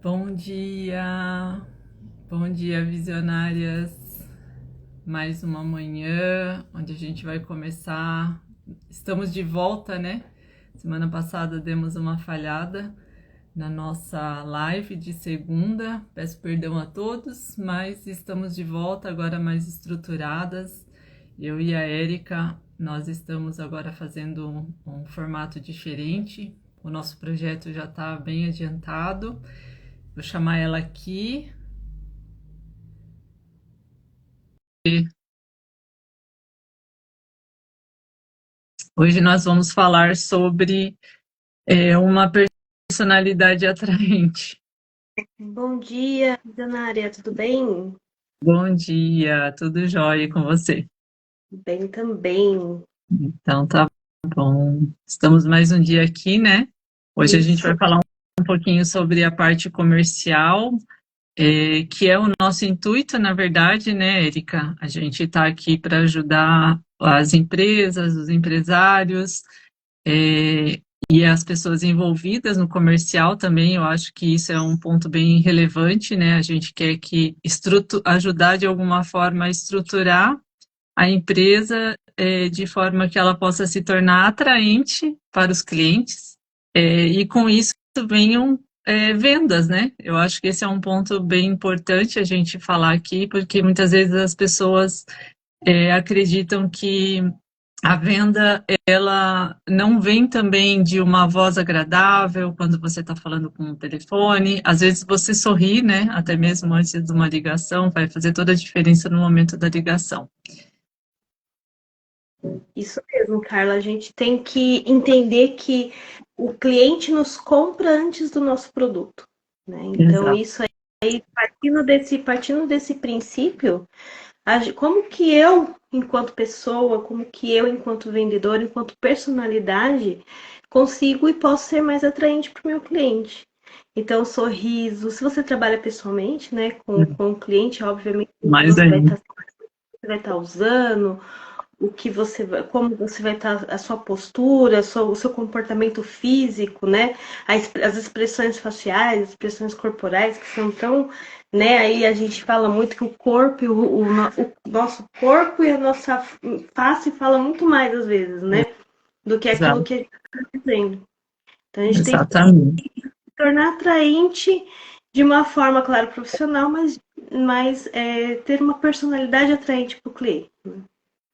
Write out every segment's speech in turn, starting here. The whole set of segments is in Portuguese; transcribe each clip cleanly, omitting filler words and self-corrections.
Bom dia, visionárias. Mais uma manhã onde a gente vai começar. Estamos de volta, né? Semana passada demos uma falhada na nossa live de segunda. Peço perdão a todos, mas estamos de volta agora mais estruturadas. Eu e a Érica, nós estamos agora fazendo um formato diferente. O nosso projeto já está bem adiantado. Vou chamar ela aqui. Hoje nós vamos falar sobre uma personalidade atraente. Bom dia, Danária, tudo bem? Bom dia, tudo jóia com você? Bem também. Então tá bom. Estamos mais um dia aqui, né? Hoje a gente vai Isso. falar um pouquinho sobre a parte comercial, que é o nosso intuito, na verdade, né, Érica? A gente está aqui para ajudar as empresas, os empresários, é, e as pessoas envolvidas no comercial também. Eu acho que isso é um ponto bem relevante, né? A gente quer que ajudar de alguma forma a estruturar a empresa de forma que ela possa se tornar atraente para os clientes, e com isso venham vendas, né? Eu acho que esse é um ponto bem importante a gente falar aqui, porque muitas vezes as pessoas acreditam que a venda, ela não vem também de uma voz agradável quando você está falando com o telefone. Às vezes você sorri, né? Até mesmo antes de uma ligação, vai fazer toda a diferença no momento da ligação. Isso mesmo, Carla. A gente tem que entender que o cliente nos compra antes do nosso produto, né? Então, Exato. isso aí, partindo desse princípio, como que eu, enquanto pessoa, como que eu, enquanto vendedor, enquanto personalidade, consigo e posso ser mais atraente para o meu cliente? Então, sorriso. Se você trabalha pessoalmente, né, com o cliente, obviamente, Mais você vai ainda. estar usando, como você vai estar, a sua postura, o seu comportamento físico, né? As expressões faciais, as expressões corporais, que são tão, né? Aí a gente fala muito que o corpo, o nosso corpo e a nossa face fala muito mais às vezes, né? Do que aquilo Exato. que a gente está dizendo. Então a gente tem que Exatamente. se tornar atraente de uma forma, claro, profissional, mas ter uma personalidade atraente para o cliente.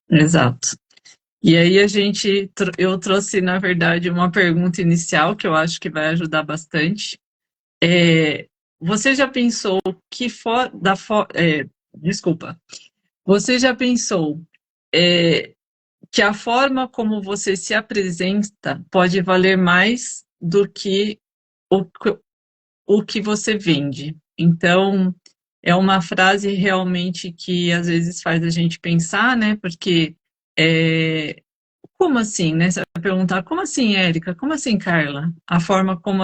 Exato. E aí eu trouxe, na verdade, uma pergunta inicial que eu acho que vai ajudar bastante. É, você já pensou que desculpa. Você já pensou é, que a forma como você se apresenta pode valer mais do que o, o que você vende? Então, é uma frase realmente que às vezes faz a gente pensar, né? Porque é, como assim, né? Você vai perguntar, como assim, Érica? Como assim, Carla? A forma como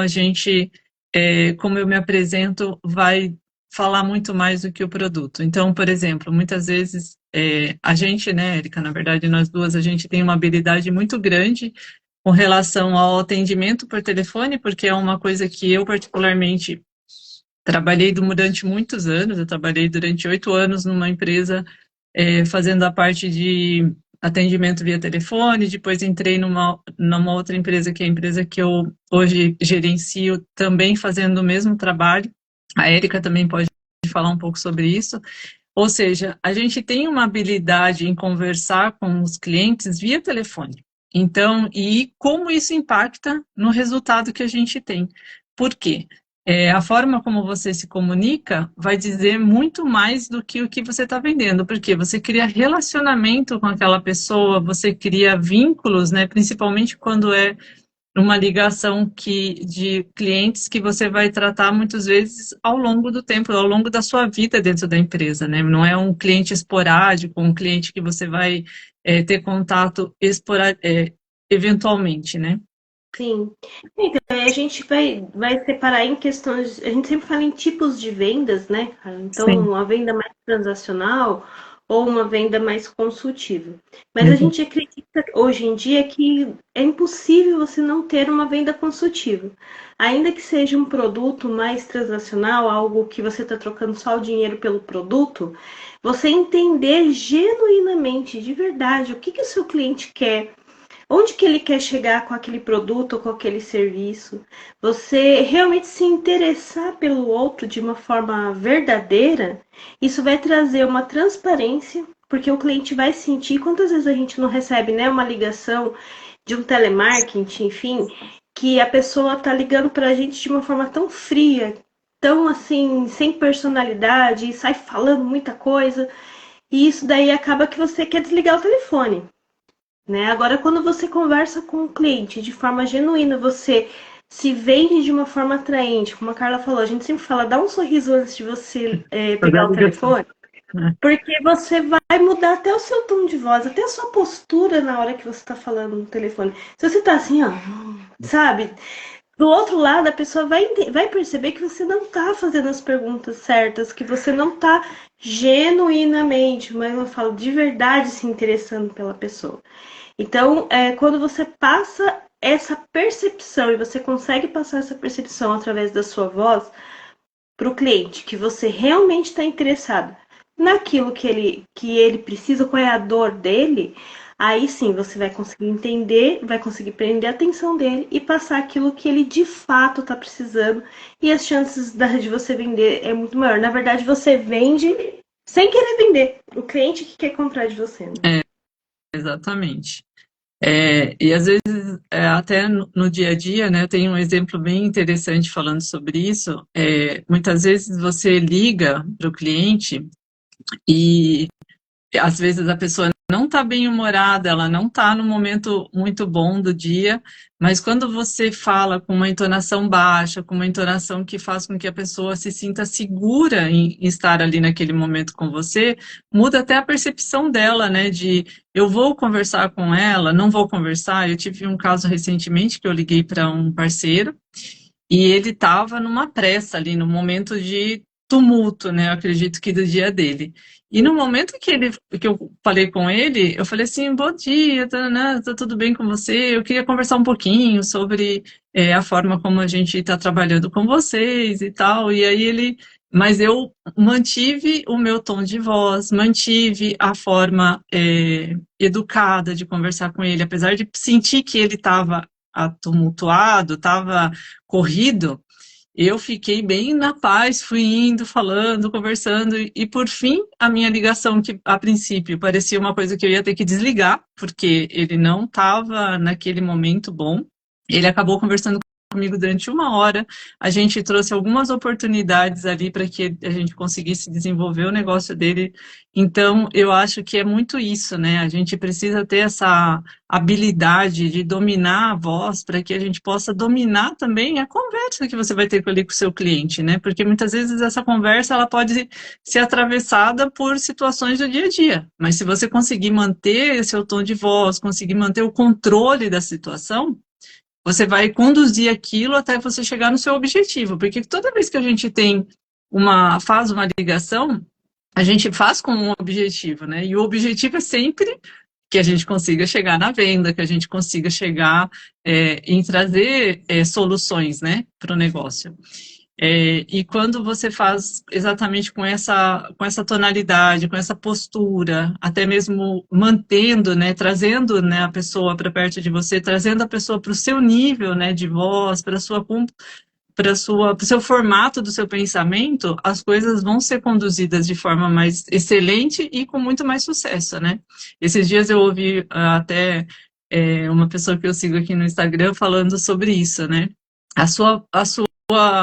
como eu me apresento vai falar muito mais do que o produto. Então, por exemplo, muitas vezes a gente, né, Érica, na verdade, nós duas, a gente tem uma habilidade muito grande com relação ao atendimento por telefone, porque é uma coisa que eu particularmente trabalhei durante muitos anos. Eu trabalhei durante 8 anos numa empresa fazendo a parte de atendimento via telefone. Depois entrei numa outra empresa, que é a empresa que eu hoje gerencio, também fazendo o mesmo trabalho. A Érica também pode falar um pouco sobre isso. Ou seja, a gente tem uma habilidade em conversar com os clientes via telefone. Então, e como isso impacta no resultado que a gente tem. Por quê? A forma como você se comunica vai dizer muito mais do que o que você está vendendo, porque você cria relacionamento com aquela pessoa, você cria vínculos, né? Principalmente quando é uma ligação de clientes que você vai tratar muitas vezes ao longo do tempo, ao longo da sua vida dentro da empresa, né? Não é um cliente esporádico, um cliente que você vai ter contato eventualmente, né? Sim. Então, aí a gente vai separar em questões. A gente sempre fala em tipos de vendas, né, cara? Sim, Então, a venda mais transacional, ou uma venda mais consultiva. Mas a Exato. gente acredita hoje em dia que é impossível você não ter uma venda consultiva. Ainda que seja um produto mais transacional, algo que você está trocando só o dinheiro pelo produto, você entender genuinamente, de verdade, o que, que o seu cliente quer, onde que ele quer chegar com aquele produto ou com aquele serviço, você realmente se interessar pelo outro de uma forma verdadeira, isso vai trazer uma transparência, porque o cliente vai sentir, quantas vezes a gente não recebe, né, uma ligação de um telemarketing, enfim, que a pessoa tá ligando pra gente de uma forma tão fria, tão assim, sem personalidade, e sai falando muita coisa, e isso daí acaba que você quer desligar o telefone. Né? Agora, quando você conversa com o cliente de forma genuína, você se vende de uma forma atraente, como a Carla falou, a gente sempre fala, dá um sorriso antes de você Fazer a pegar o ligação, telefone, né? porque você vai mudar até o seu tom de voz, até a sua postura na hora que você está falando no telefone. Se você tá assim, ó, sabe? Do outro lado, a pessoa vai perceber que você não está fazendo as perguntas certas, que você não está genuinamente, mas eu falo de verdade se interessando pela pessoa. Então, quando você passa essa percepção e você consegue passar essa percepção através da sua voz para o cliente, que você realmente está interessado naquilo que ele precisa, qual é a dor dele, aí sim você vai conseguir entender, vai conseguir prender a atenção dele e passar aquilo que ele de fato está precisando. E as chances de você vender é muito maior. Na verdade, você vende sem querer vender. O cliente que quer comprar de você, né? Exatamente. E às vezes, até no dia a dia, né, eu tenho um exemplo bem interessante falando sobre isso. Muitas vezes você liga para o cliente e às vezes a pessoa não está bem humorada, ela não está no momento muito bom do dia, mas quando você fala com uma entonação baixa, com uma entonação que faz com que a pessoa se sinta segura em estar ali naquele momento com você, muda até a percepção dela, né? De eu vou conversar com ela, não vou conversar. Eu tive um caso recentemente que eu liguei para um parceiro. E ele estava numa pressa ali, no momento de tumulto, né? Eu acredito que do dia dele. E no momento que eu falei com ele, eu falei assim, bom dia, tá tudo bem com você? Eu queria conversar um pouquinho sobre a forma como a gente está trabalhando com vocês e tal. E aí mas eu mantive o meu tom de voz, mantive a forma educada de conversar com ele, apesar de sentir que ele estava tumultuado, estava corrido, eu fiquei bem na paz, fui indo, falando, conversando, e por fim, a minha ligação, que a princípio parecia uma coisa que eu ia ter que desligar, porque ele não estava naquele momento bom, ele acabou conversando comigo durante uma hora, a gente trouxe algumas oportunidades ali para que a gente conseguisse desenvolver o negócio dele, então eu acho que é muito isso, né, a gente precisa ter essa habilidade de dominar a voz para que a gente possa dominar também a conversa que você vai ter ali com o seu cliente, né? Porque muitas vezes essa conversa ela pode ser atravessada por situações do dia a dia, mas se você conseguir manter seu tom de voz, conseguir manter o controle da situação, você vai conduzir aquilo até você chegar no seu objetivo, porque toda vez que a gente faz uma ligação, a gente faz com um objetivo, né? E o objetivo é sempre que a gente consiga chegar na venda, que a gente consiga chegar em trazer soluções, né, para o negócio. E quando você faz exatamente com essa tonalidade, com essa postura, até mesmo mantendo, né, trazendo, né, a pessoa para perto de você, trazendo a pessoa para o seu nível, né, de voz, para o seu formato do seu pensamento, as coisas vão ser conduzidas de forma mais excelente e com muito mais sucesso, né? Esses dias eu ouvi até uma pessoa que eu sigo aqui no Instagram falando sobre isso, né? A sua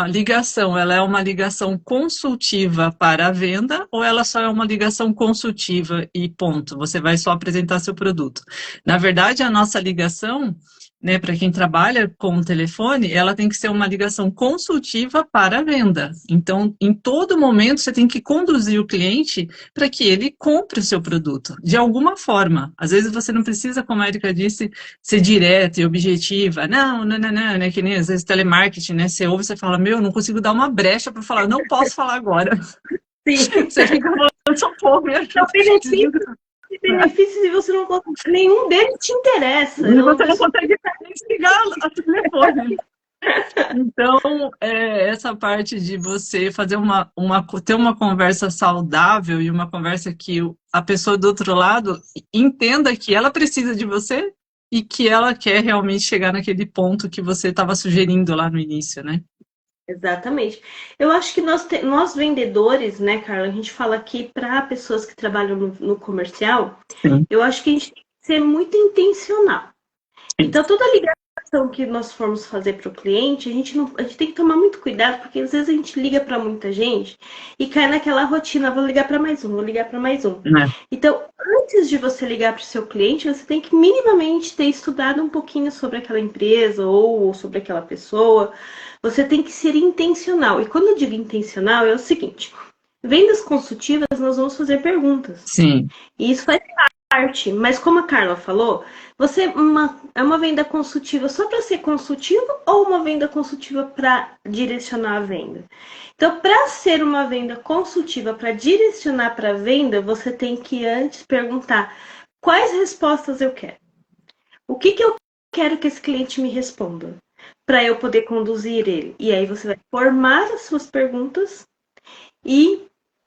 ligação, ela é uma ligação consultiva para a venda ou ela só é uma ligação consultiva e ponto? Você vai só apresentar seu produto. Na verdade, a nossa ligação, né, para quem trabalha com o telefone, ela tem que ser uma ligação consultiva para a venda. Então, em todo momento, você tem que conduzir o cliente para que ele compre o seu produto, de alguma forma. Às vezes você não precisa, como a Erika disse, ser direta e objetiva. Não, né? Que nem às vezes telemarketing, né? Você ouve e você fala, meu, não consigo dar uma brecha para falar, não posso falar agora. Sim. Você fica falando, eu sou pobre, Então, benefícios e você não consegue, nenhum deles te interessa. e você não consegue desligar o telefone. Então, essa parte de você fazer ter uma conversa saudável e uma conversa que a pessoa do outro lado entenda que ela precisa de você e que ela quer realmente chegar naquele ponto que você estava sugerindo lá no início, né? Exatamente. Eu acho que nós vendedores, né, Carla, a gente fala aqui para pessoas que trabalham no comercial, Sim. eu acho que a gente tem que ser muito intencional. Então, toda ligação que nós formos fazer para o cliente, a gente tem que tomar muito cuidado, porque às vezes a gente liga para muita gente e cai naquela rotina, vou ligar para mais um, vou ligar para mais um. Né? Então, antes de você ligar para o seu cliente, você tem que minimamente ter estudado um pouquinho sobre aquela empresa ou sobre aquela pessoa. Você tem que ser intencional. E quando eu digo intencional, é o seguinte: vendas consultivas, nós vamos fazer perguntas. Sim. E isso faz parte, mas como a Carla falou, é uma venda consultiva só para ser consultiva ou uma venda consultiva para direcionar a venda? Então, para ser uma venda consultiva para direcionar para a venda, você tem que antes perguntar quais respostas eu quero. O que eu quero que esse cliente me responda para eu poder conduzir ele? E aí você vai formar as suas perguntas e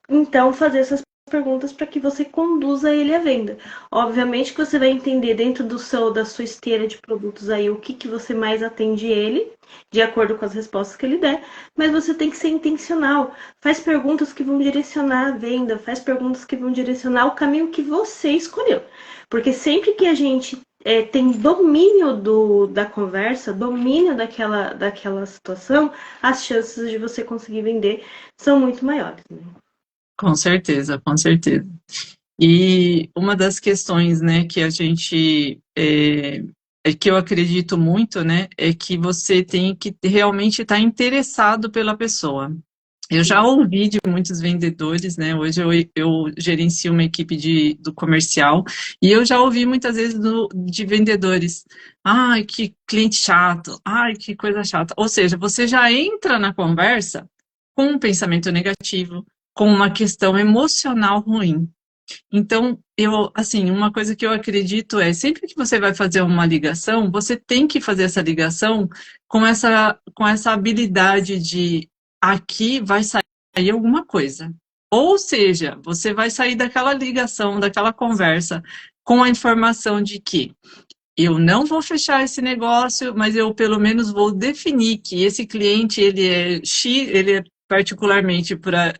então fazer essas perguntas para que você conduza ele à venda. Obviamente que você vai entender dentro da sua esteira de produtos aí o que você mais atende ele, de acordo com as respostas que ele der, mas você tem que ser intencional. Faz perguntas que vão direcionar a venda, faz perguntas que vão direcionar o caminho que você escolheu. Porque sempre que a gente tem domínio da conversa, domínio daquela situação, as chances de você conseguir vender são muito maiores. Né? Com certeza, com certeza. E uma das questões, né, que a gente que eu acredito muito, né, é que você tem que realmente estar interessado pela pessoa. Eu já ouvi de muitos vendedores, né? Hoje eu gerencio uma equipe do comercial e eu já ouvi muitas vezes de vendedores. Ai, que cliente chato. Ai, que coisa chata. Ou seja, você já entra na conversa com um pensamento negativo, com uma questão emocional ruim. Então, assim, uma coisa que eu acredito é, sempre que você vai fazer uma ligação, você tem que fazer essa ligação com essa habilidade de aqui vai sair alguma coisa. Ou seja, você vai sair daquela ligação, daquela conversa, com a informação de que eu não vou fechar esse negócio, mas eu pelo menos vou definir que esse cliente ele é X, ele é particularmente para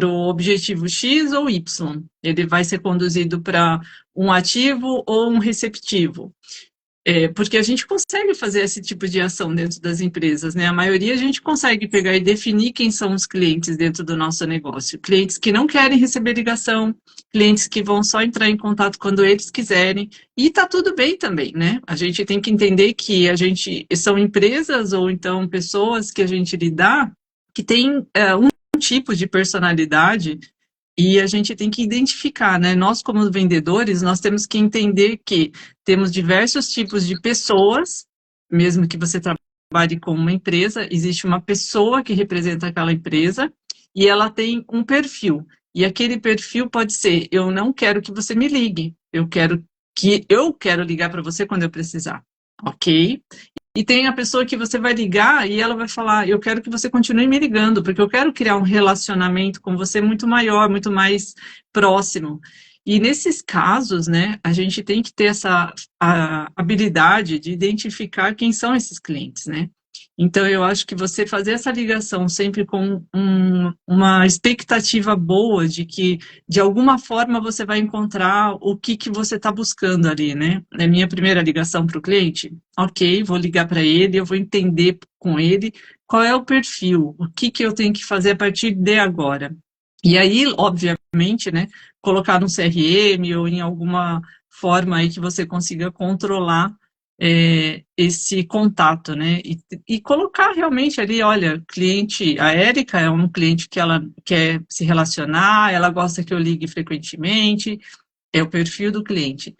o objetivo X ou Y. Ele vai ser conduzido para um ativo ou um receptivo. Porque a gente consegue fazer esse tipo de ação dentro das empresas, né? A maioria a gente consegue pegar e definir quem são os clientes dentro do nosso negócio. Clientes que não querem receber ligação, clientes que vão só entrar em contato quando eles quiserem, e tá tudo bem também, né? A gente tem que entender que são empresas ou então pessoas que a gente lidar que tem um tipo de personalidade e a gente tem que identificar, né? Nós, como vendedores, nós temos que entender que temos diversos tipos de pessoas, mesmo que você trabalhe com uma empresa, existe uma pessoa que representa aquela empresa e ela tem um perfil. E aquele perfil pode ser: eu não quero que você me ligue, eu quero ligar para você quando eu precisar, ok? E tem a pessoa que você vai ligar e ela vai falar: eu quero que você continue me ligando, porque eu quero criar um relacionamento com você muito maior, muito mais próximo. E nesses casos, né, a gente tem que ter a habilidade de identificar quem são esses clientes, né? Então, eu acho que você fazer essa ligação sempre com uma expectativa boa de que, de alguma forma, você vai encontrar o que você está buscando ali, né? É minha primeira ligação para o cliente? Ok, vou ligar para ele, eu vou entender com ele qual é o perfil, o que eu tenho que fazer a partir de agora. E aí, obviamente, né, colocar no CRM ou em alguma forma aí que você consiga controlar esse contato, né? E colocar realmente ali, olha, cliente, a Érica é um cliente que ela quer se relacionar, ela gosta que eu ligue frequentemente, é o perfil do cliente.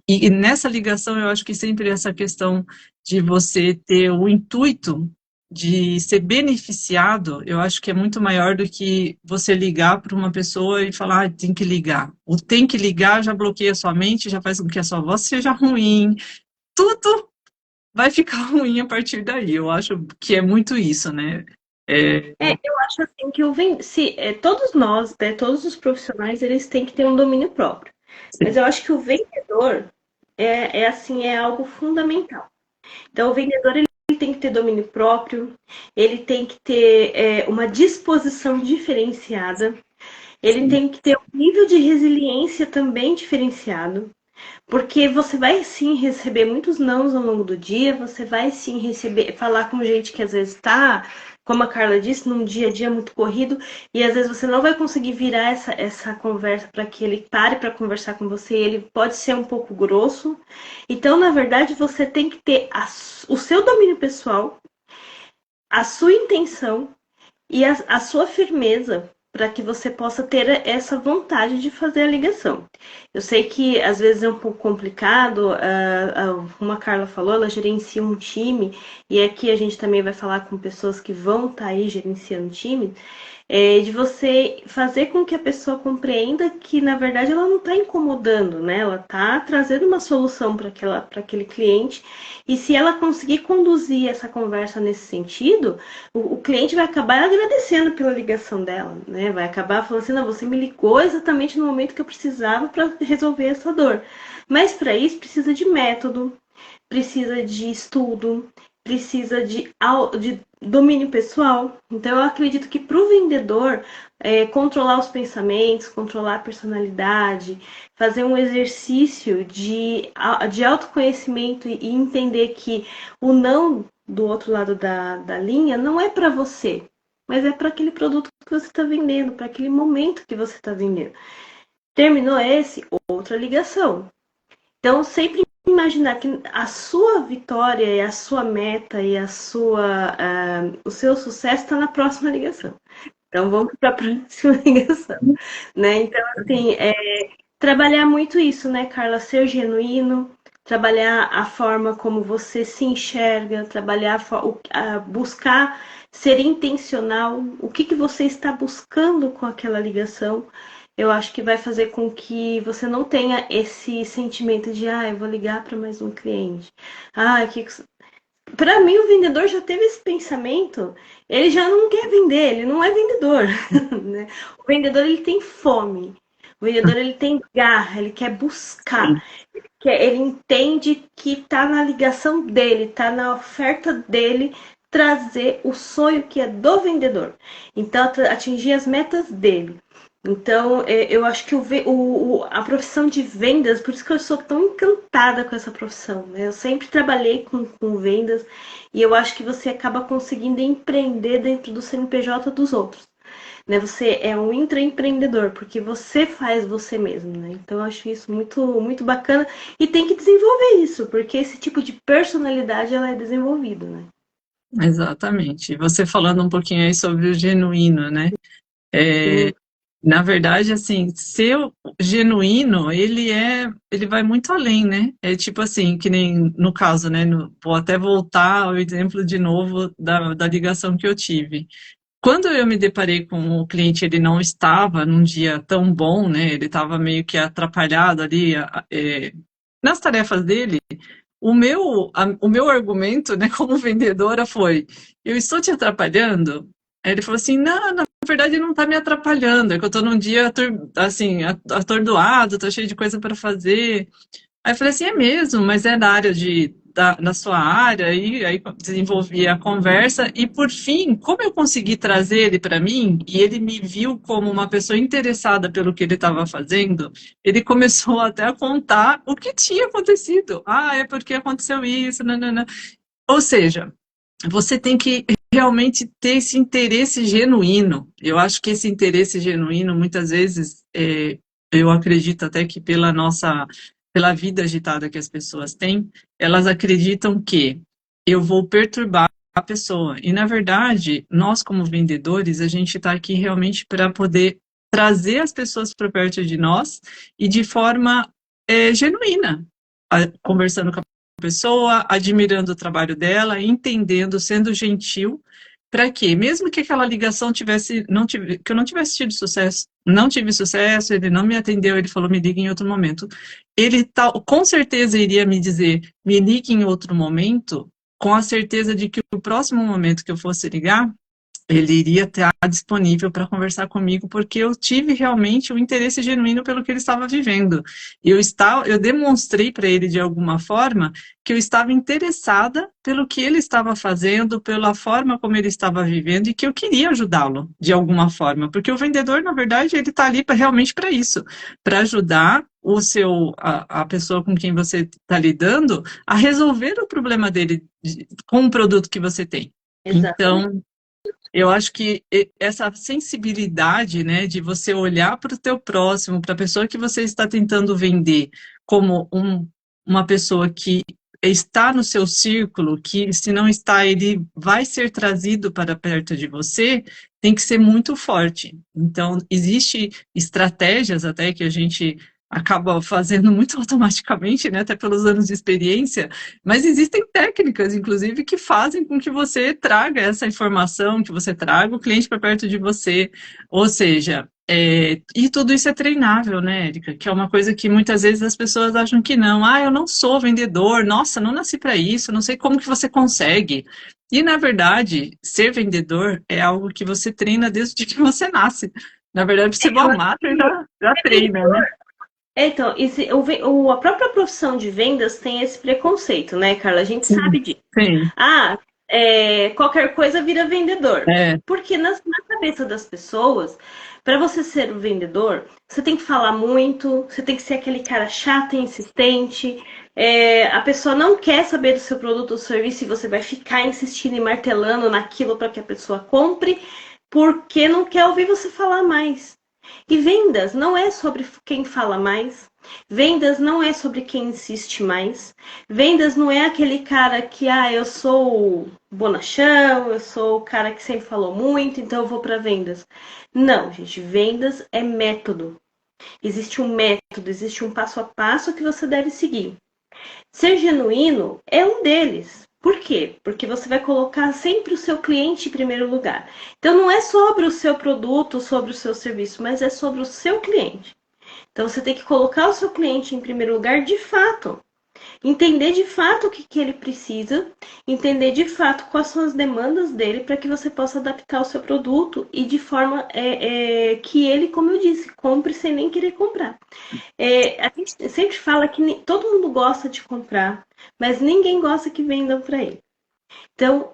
E nessa ligação, eu acho que sempre essa questão de você ter o intuito de ser beneficiado, eu acho que é muito maior do que você ligar para uma pessoa e falar, ah, tem que ligar. O tem que ligar já bloqueia a sua mente, já faz com que a sua voz seja ruim, tudo vai ficar ruim a partir daí. Eu acho que é muito isso, né? É, Eu acho assim que todos nós, né, todos os profissionais, eles têm que ter um domínio próprio. Mas eu acho que o vendedor é algo fundamental. Então, o vendedor ele tem que ter domínio próprio, ele tem que ter uma disposição diferenciada, ele sim, tem que ter um nível de resiliência também diferenciado, porque você vai sim receber muitos nãos ao longo do dia, você vai sim falar com gente que às vezes está, como a Carla disse, num dia a dia muito corrido, e às vezes você não vai conseguir virar essa conversa para que ele pare para conversar com você, ele pode ser um pouco grosso. Então, na verdade, você tem que ter o seu domínio pessoal, a sua intenção e a sua firmeza para que você possa ter essa vontade de fazer a ligação. Eu sei que às vezes é um pouco complicado, como a Carla falou, ela gerencia um time, e aqui a gente também vai falar com pessoas que vão estar aí gerenciando time, de você fazer com que a pessoa compreenda que, na verdade, ela não está incomodando, né? Ela está trazendo uma solução para aquele cliente. E se ela conseguir conduzir essa conversa nesse sentido, o cliente vai acabar agradecendo pela ligação dela, né? Vai acabar falando assim, não, você me ligou exatamente no momento que eu precisava para resolver essa dor. Mas para isso precisa de método, precisa de estudo, precisa de domínio pessoal. Então, eu acredito que para o vendedor, controlar os pensamentos, controlar a personalidade, fazer um exercício de autoconhecimento e entender que o não do outro lado da linha não é para você, mas é para aquele produto que você está vendendo, para aquele momento que você está vendendo. Terminou outra ligação. Então, sempre imaginar que a sua vitória e a sua meta e o seu sucesso está na próxima ligação. Então, vamos para a próxima ligação, né? Então, assim, trabalhar muito isso, né, Carla? Ser genuíno, trabalhar a forma como você se enxerga, buscar ser intencional, o que você está buscando com aquela ligação. Eu acho que vai fazer com que você não tenha esse sentimento de, eu vou ligar para mais um cliente. Que para mim, o vendedor já teve esse pensamento, ele já não quer vender, ele não é vendedor. Né? O vendedor ele tem fome, o vendedor ele tem garra, ele quer buscar, sim. ele entende que está na ligação dele, está na oferta dele trazer o sonho que é do vendedor. Então, atingir as metas dele. Então, eu acho que a profissão de vendas, por isso que eu sou tão encantada com essa profissão, né? Eu sempre trabalhei com vendas e eu acho que você acaba conseguindo empreender dentro do CNPJ dos outros, né? Você é um intraempreendedor, porque você faz você mesmo, né? Então, eu acho isso muito, muito bacana e tem que desenvolver isso, porque esse tipo de personalidade, ela é desenvolvida, né? Exatamente. Você falando um pouquinho aí sobre o genuíno, né? Sim, Na verdade, assim, ser genuíno, ele vai muito além, né? É tipo assim, que nem no caso, né? Vou até voltar ao exemplo de novo da ligação que eu tive. Quando eu me deparei com o cliente, ele não estava num dia tão bom, né? Ele estava meio que atrapalhado ali, nas tarefas dele. O meu argumento, né, como vendedora foi: eu estou te atrapalhando? Aí ele falou assim: não, na verdade não está me atrapalhando, é que eu estou num dia assim, atordoado, estou cheio de coisa para fazer. Aí eu falei assim: é mesmo, mas é da área da sua área, e aí desenvolvi a conversa, e por fim, como eu consegui trazer ele para mim, e ele me viu como uma pessoa interessada pelo que ele estava fazendo, ele começou até a contar o que tinha acontecido. Ah, é porque aconteceu isso, nanana. Ou seja, você tem que realmente ter esse interesse genuíno. Eu acho que esse interesse genuíno, muitas vezes, eu acredito até que pela vida agitada que as pessoas têm, elas acreditam que eu vou perturbar a pessoa. E, na verdade, nós, como vendedores, a gente está aqui realmente para poder trazer as pessoas para perto de nós e de forma genuína, conversando com a pessoa, admirando o trabalho dela, entendendo, sendo gentil, para quê? Mesmo que aquela ligação que eu não tivesse tido sucesso, não tive sucesso, ele não me atendeu, ele falou, me liga em outro momento. Ele com certeza iria me dizer, me ligue em outro momento, com a certeza de que o próximo momento que eu fosse ligar, ele iria estar disponível para conversar comigo, porque eu tive realmente um interesse genuíno pelo que ele estava vivendo. Eu demonstrei para ele, de alguma forma, que eu estava interessada pelo que ele estava fazendo, pela forma como ele estava vivendo, e que eu queria ajudá-lo, de alguma forma. Porque o vendedor, na verdade, ele está ali realmente para isso, para ajudar a pessoa com quem você está lidando a resolver o problema dele com o produto que você tem. Exatamente. Então, eu acho que essa sensibilidade, né, de você olhar para o teu próximo, para a pessoa que você está tentando vender, como uma pessoa que está no seu círculo, que se não está, ele vai ser trazido para perto de você, tem que ser muito forte. Então, existe estratégias até que a gente acaba fazendo muito automaticamente, né, até pelos anos de experiência, mas existem técnicas, inclusive, que fazem com que você traga essa informação, que você traga o cliente para perto de você. Ou seja, e tudo isso é treinável, né, Érica? Que é uma coisa que muitas vezes as pessoas acham que não. Ah, eu não sou vendedor, nossa, não nasci para isso, não sei como que você consegue. E, na verdade, ser vendedor é algo que você treina desde que você nasce. Na verdade, você Eu vai acho amar, que já treina, né? então, a própria profissão de vendas tem esse preconceito, né, Carla? A gente Sim, sabe disso. sim. Ah, qualquer coisa vira vendedor. É, Porque na cabeça das pessoas, para você ser um vendedor, você tem que falar muito, você tem que ser aquele cara chato e insistente. A pessoa não quer saber do seu produto ou serviço e você vai ficar insistindo e martelando naquilo para que a pessoa compre, porque não quer ouvir você falar mais. E vendas não é sobre quem fala mais, vendas não é sobre quem insiste mais, vendas não é aquele cara que, eu sou bonachão, eu sou o cara que sempre falou muito, então eu vou para vendas. Não, gente, vendas é método. Existe um método, existe um passo a passo que você deve seguir. Ser genuíno é um deles. Por quê? Porque você vai colocar sempre o seu cliente em primeiro lugar. Então não é sobre o seu produto, sobre o seu serviço, mas é sobre o seu cliente. Então você tem que colocar o seu cliente em primeiro lugar de fato. Entender de fato o que ele precisa, entender de fato quais são as demandas dele para que você possa adaptar o seu produto e de forma que ele, como eu disse, compre sem nem querer comprar. A gente sempre fala que todo mundo gosta de comprar, mas ninguém gosta que vendam para ele. Então,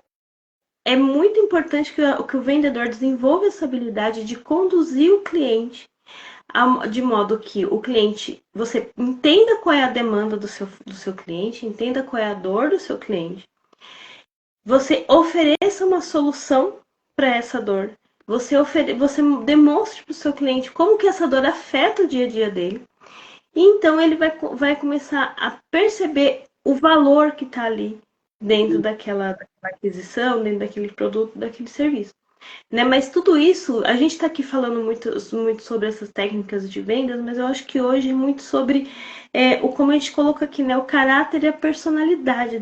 é muito importante que o vendedor desenvolva essa habilidade de conduzir o cliente de modo que o cliente, você entenda qual é a demanda do seu cliente, entenda qual é a dor do seu cliente, você ofereça uma solução para essa dor, você demonstre para o seu cliente como que essa dor afeta o dia a dia dele, e então ele vai começar a perceber o valor que está ali dentro daquela aquisição, dentro daquele produto, daquele serviço. Né? Mas tudo isso, a gente está aqui falando muito sobre essas técnicas de vendas, mas eu acho que hoje é muito sobre como a gente colocou aqui, né? O caráter e a personalidade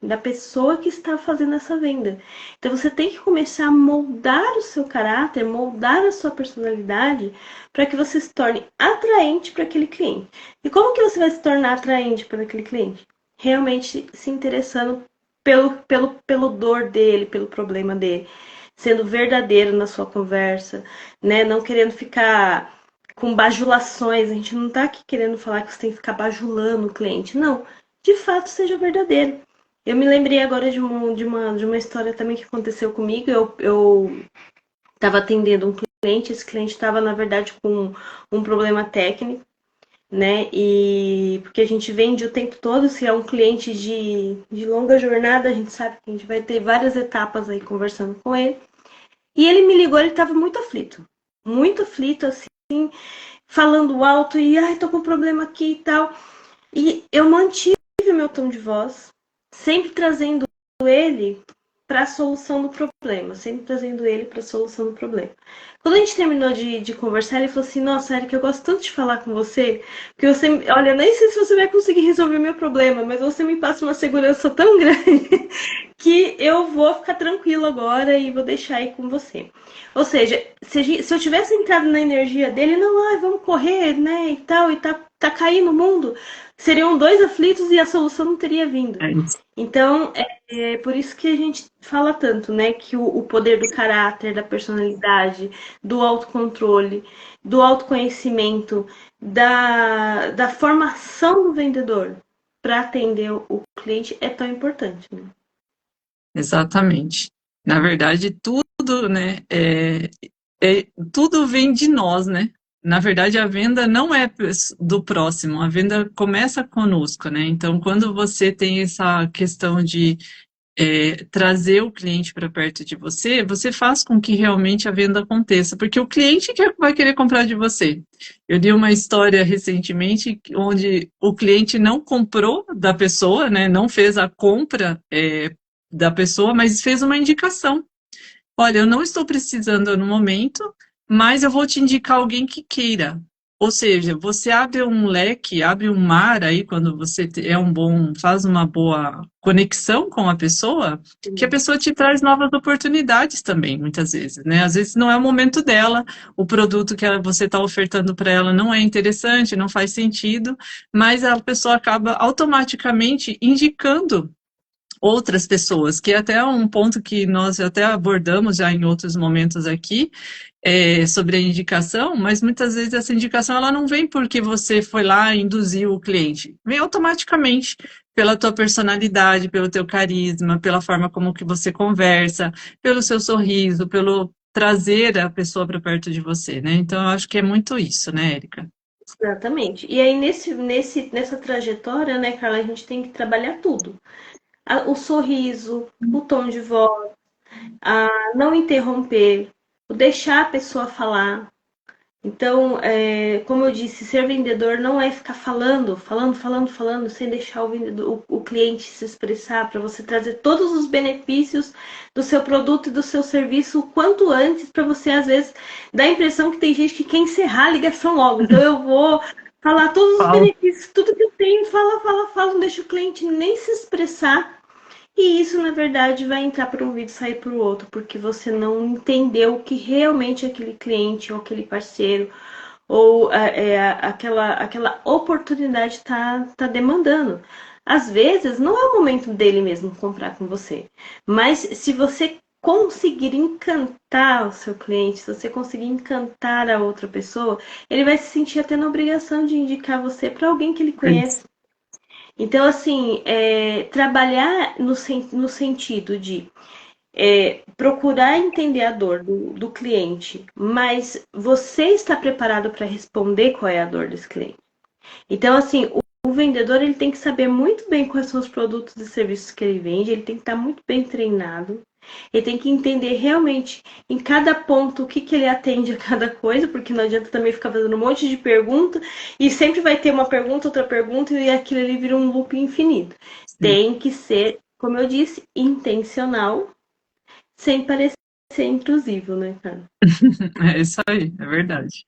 da pessoa que está fazendo essa venda. Então você tem que começar a moldar o seu caráter, moldar a sua personalidade para que você se torne atraente para aquele cliente. E como que você vai se tornar atraente para aquele cliente? Realmente se interessando pelo dor dele, pelo problema dele, sendo verdadeiro na sua conversa, né? Não querendo ficar com bajulações. A gente não está aqui querendo falar que você tem que ficar bajulando o cliente. Não, de fato seja verdadeiro. Eu me lembrei agora de uma história também que aconteceu comigo. Eu estava atendendo um cliente, esse cliente estava, na verdade, com um problema técnico, né? E porque a gente vende o tempo todo, se é um cliente de longa jornada, a gente sabe que a gente vai ter várias etapas aí conversando com ele. E ele me ligou, ele estava muito aflito, assim, falando alto e, tô com um problema aqui e tal. E eu mantive meu tom de voz, sempre trazendo ele para a solução do problema, sempre trazendo ele para a solução do problema. Quando a gente terminou de conversar, ele falou assim: Nossa, Erika, eu gosto tanto de falar com você, porque você, olha, nem sei se você vai conseguir resolver meu problema, mas você me passa uma segurança tão grande que eu vou ficar tranquilo agora e vou deixar aí com você. Ou seja, se eu tivesse entrado na energia dele, não, vamos correr, né, e tal, e tá caindo o mundo, seriam dois aflitos e a solução não teria vindo. É isso. Então, é por isso que a gente fala tanto, né, que o poder do caráter, da personalidade, do autocontrole, do autoconhecimento, da formação do vendedor para atender o cliente é tão importante, né? Exatamente. Na verdade, tudo, né, tudo vem de nós, né? Na verdade, a venda não é do próximo, a venda começa conosco, né? Então, quando você tem essa questão de trazer o cliente para perto de você, você faz com que realmente a venda aconteça, porque o cliente que vai querer comprar de você. Eu li uma história recentemente onde o cliente não comprou da pessoa, né? Não fez a compra da pessoa, mas fez uma indicação. Olha, eu não estou precisando no momento, mas eu vou te indicar alguém que queira. Ou seja, você abre um leque, abre um mar aí quando você faz uma boa conexão com a pessoa, que a pessoa te traz novas oportunidades também, muitas vezes, né? Às vezes não é o momento dela, o produto que você está ofertando para ela não é interessante, não faz sentido, mas a pessoa acaba automaticamente indicando outras pessoas, que é até um ponto que nós até abordamos já em outros momentos aqui, sobre a indicação, mas muitas vezes essa indicação ela não vem porque você foi lá e induziu o cliente, vem automaticamente pela tua personalidade, pelo teu carisma, pela forma como que você conversa, pelo seu sorriso, pelo trazer a pessoa para perto de você, né? Então eu acho que é muito isso, né, Érica? Exatamente. E aí, nessa trajetória, né, Carla, a gente tem que trabalhar tudo. O sorriso, o tom de voz, a não interromper, o deixar a pessoa falar. Então, como eu disse, ser vendedor não é ficar falando, sem deixar o cliente se expressar, para você trazer todos os benefícios do seu produto e do seu serviço o quanto antes, para você, às vezes, dar a impressão que tem gente que quer encerrar a ligação logo. Então, eu vou falar todos os Fala. benefícios, tudo que eu tenho, fala, não deixa o cliente nem se expressar. E isso, na verdade, vai entrar por um vídeo e sair por outro, porque você não entendeu o que realmente aquele cliente ou aquele parceiro ou aquela oportunidade tá demandando. Às vezes, não é o momento dele mesmo comprar com você, mas se você conseguir encantar o seu cliente, se você conseguir encantar a outra pessoa, ele vai se sentir até na obrigação de indicar você para alguém que ele conhece. Então, assim, trabalhar no sentido de procurar entender a dor do cliente, mas você está preparado para responder qual é a dor desse cliente. Então, assim, o vendedor ele tem que saber muito bem quais são os produtos e serviços que ele vende, ele tem que estar muito bem treinado, ele tem que entender realmente em cada ponto o que ele atende a cada coisa, porque não adianta também ficar fazendo um monte de pergunta e sempre vai ter uma pergunta, outra pergunta e aquilo ali vira um loop infinito. Sim. Tem que ser, como eu disse, intencional, sem parecer intrusivo, né, cara? É isso aí, é verdade.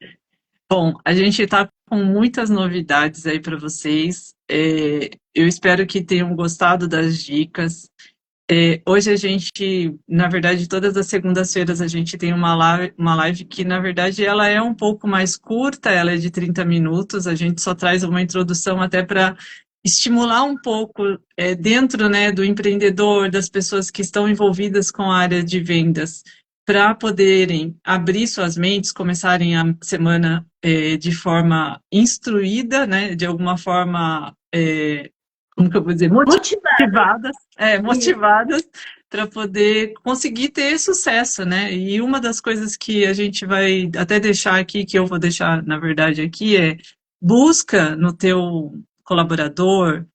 Bom, a gente está com muitas novidades aí para vocês. Eu espero que tenham gostado das dicas. Hoje a gente, na verdade, todas as segundas-feiras a gente tem uma live que, na verdade, ela é um pouco mais curta, ela é de 30 minutos, a gente só traz uma introdução até para estimular um pouco dentro, né, do empreendedor, das pessoas que estão envolvidas com a área de vendas, para poderem abrir suas mentes, começarem a semana de forma instruída, né, de alguma forma, como que eu vou dizer, Motivado. motivadas para poder conseguir ter sucesso, né? E uma das coisas que a gente vai até deixar aqui, que eu vou deixar, na verdade, aqui, busca no teu colaborador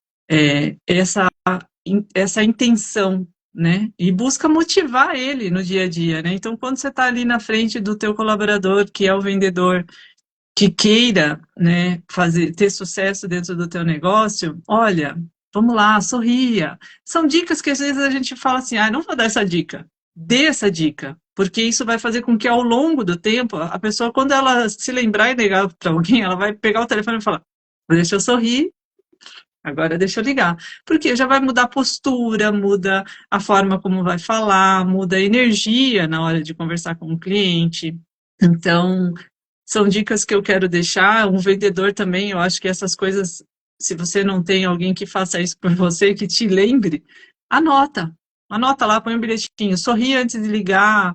essa intenção, né? E busca motivar ele no dia a dia, né? Então, quando você está ali na frente do teu colaborador, que é o vendedor, que queira, né, ter sucesso dentro do teu negócio, olha, vamos lá, sorria. São dicas que às vezes a gente fala assim, ah, não vou dar essa dica. Dê essa dica, porque isso vai fazer com que ao longo do tempo, a pessoa, quando ela se lembrar e negar para alguém, ela vai pegar o telefone e falar, deixa eu sorrir, agora deixa eu ligar. Porque já vai mudar a postura, muda a forma como vai falar, muda a energia na hora de conversar com o cliente. Então, são dicas que eu quero deixar. Um vendedor também, eu acho que essas coisas, se você não tem alguém que faça isso por você, que te lembre, anota. Anota lá, põe um bilhetinho, sorri antes de ligar,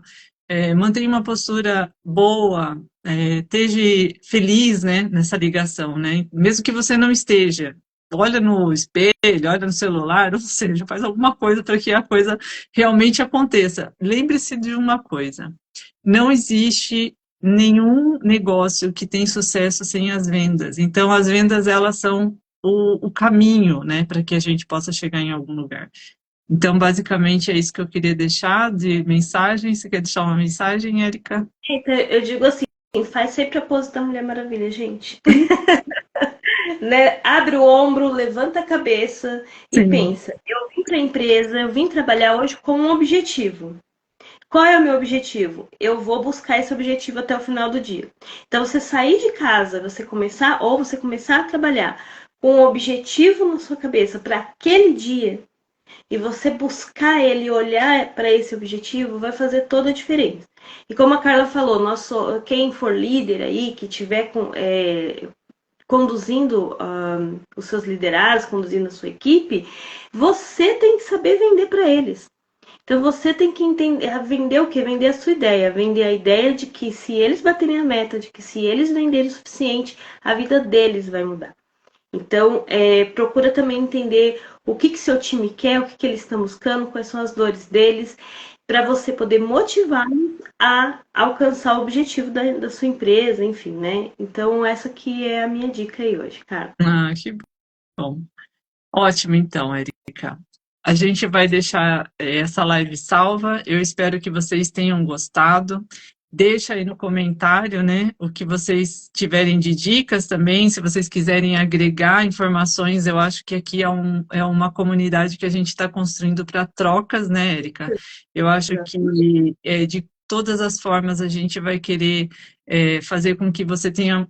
mantenha uma postura boa, esteja feliz, né, nessa ligação, né? Mesmo que você não esteja, olha no espelho, olha no celular, ou seja, faz alguma coisa para que a coisa realmente aconteça. Lembre-se de uma coisa: não existe nenhum negócio que tem sucesso sem as vendas. Então, as vendas, elas são o caminho, né, para que a gente possa chegar em algum lugar. Então, basicamente, é isso que eu queria deixar de mensagem. Você quer deixar uma mensagem, Érica? Então, eu digo assim, faz sempre a pose da Mulher Maravilha, gente. Né? Abre o ombro, levanta a cabeça e Sim, pensa, eu vim para a empresa, eu vim trabalhar hoje com um objetivo. Qual é o meu objetivo? Eu vou buscar esse objetivo até o final do dia. Então, você sair de casa, você começar a trabalhar com um objetivo na sua cabeça para aquele dia e você buscar ele, olhar para esse objetivo, vai fazer toda a diferença. E como a Carla falou, quem for líder aí, que tiver conduzindo os seus liderados, conduzindo a sua equipe, você tem que saber vender para eles. Então você tem que entender, vender o que? Vender a sua ideia, vender a ideia de que se eles baterem a meta, de que se eles venderem o suficiente, a vida deles vai mudar. Então, procura também entender o que seu time quer, o que eles estão buscando, quais são as dores deles, para você poder motivar a alcançar o objetivo da sua empresa, enfim, né? Então, essa aqui é a minha dica aí hoje, cara. ah, que bom. Ótimo, então, Érica. A gente vai deixar essa live salva. Eu espero que vocês tenham gostado. Deixa aí no comentário, né, o que vocês tiverem de dicas também. Se vocês quiserem agregar informações, eu acho que aqui é uma comunidade que a gente está construindo para trocas, né, Érica? Eu acho que de todas as formas a gente vai querer fazer com que você tenha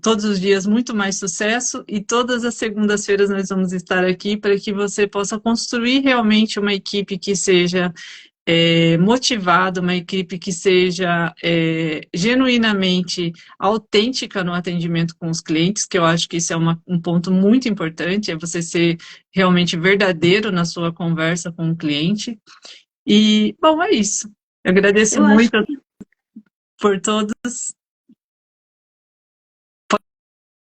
todos os dias muito mais sucesso, e todas as segundas-feiras nós vamos estar aqui para que você possa construir realmente uma equipe que seja motivada, uma equipe que seja genuinamente autêntica no atendimento com os clientes, que eu acho que isso é um ponto muito importante, é você ser realmente verdadeiro na sua conversa com o cliente. E, bom, é isso. Eu agradeço Eu acho muito por todos.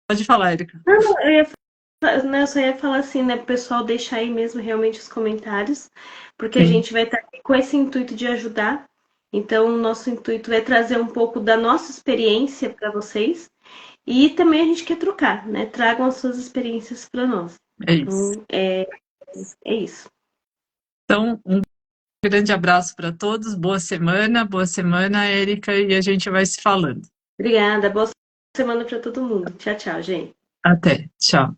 Pode falar, Erika. não, eu só ia falar assim, né, pro pessoal deixar aí mesmo realmente os comentários, porque a Sim, gente vai estar aqui com esse intuito de ajudar. Então, o nosso intuito é trazer um pouco da nossa experiência para vocês e também a gente quer trocar, né? Tragam as suas experiências para nós. é isso. Então, é isso. Então, um grande abraço para todos, boa semana, Érica, e a gente vai se falando. Obrigada, boa semana para todo mundo. Tchau, tchau, gente. Até, tchau.